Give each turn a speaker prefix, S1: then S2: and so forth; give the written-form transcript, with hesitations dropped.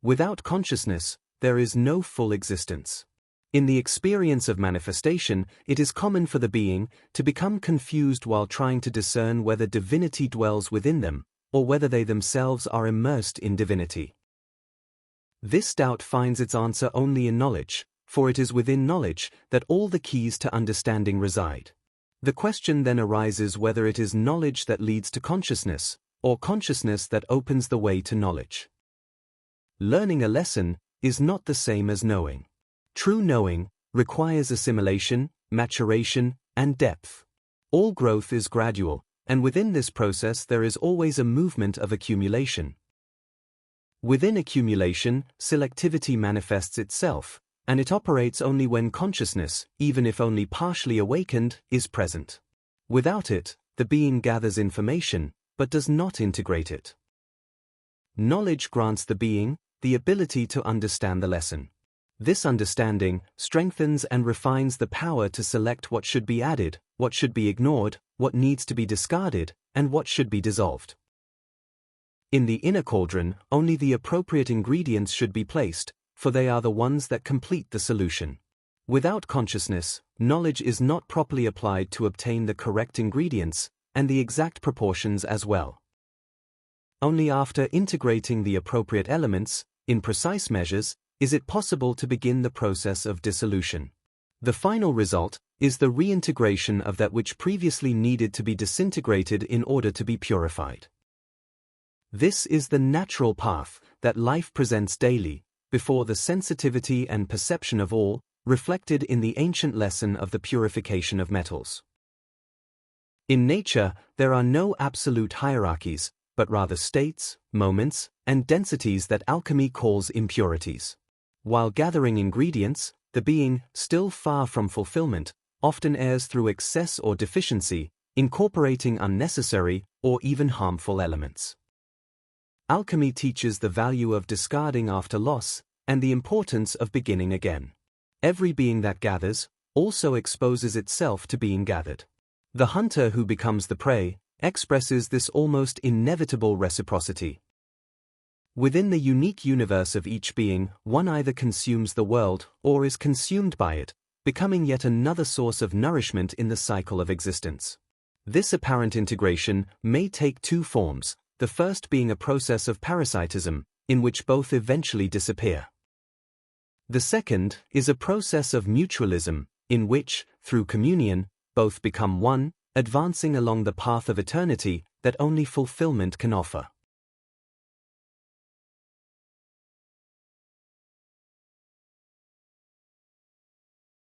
S1: Without consciousness, there is no full existence. In the experience of manifestation, it is common for the being to become confused while trying to discern whether divinity dwells within them, or whether they themselves are immersed in divinity. This doubt finds its answer only in knowledge, for it is within knowledge that all the keys to understanding reside. The question then arises whether it is knowledge that leads to consciousness, or consciousness that opens the way to knowledge. Learning a lesson is not the same as knowing. True knowing requires assimilation, maturation, and depth. All growth is gradual, and within this process there is always a movement of accumulation. Within accumulation, selectivity manifests itself, and it operates only when consciousness, even if only partially awakened, is present. Without it, the being gathers information, but does not integrate it. Knowledge grants the being the ability to understand the lesson. This understanding strengthens and refines the power to select what should be added, what should be ignored, what needs to be discarded, and what should be dissolved. In the inner cauldron, only the appropriate ingredients should be placed, for they are the ones that complete the solution. Without consciousness, knowledge is not properly applied to obtain the correct ingredients, and the exact proportions as well. Only after integrating the appropriate elements, in precise measures, is it possible to begin the process of dissolution. The final result is the reintegration of that which previously needed to be disintegrated in order to be purified. This is the natural path that life presents daily, before the sensitivity and perception of all, reflected in the ancient lesson of the purification of metals. In nature, there are no absolute hierarchies, but rather states, moments, and densities that alchemy calls impurities. While gathering ingredients, the being, still far from fulfillment, often errs through excess or deficiency, incorporating unnecessary or even harmful elements. Alchemy teaches the value of discarding after loss and the importance of beginning again. Every being that gathers also exposes itself to being gathered. The hunter who becomes the prey expresses this almost inevitable reciprocity. Within the unique universe of each being, one either consumes the world or is consumed by it, becoming yet another source of nourishment in the cycle of existence. This apparent integration may take two forms, the first being a process of parasitism, in which both eventually disappear. The second is a process of mutualism, in which, through communion, both become one, advancing along the path of eternity that only fulfillment can offer.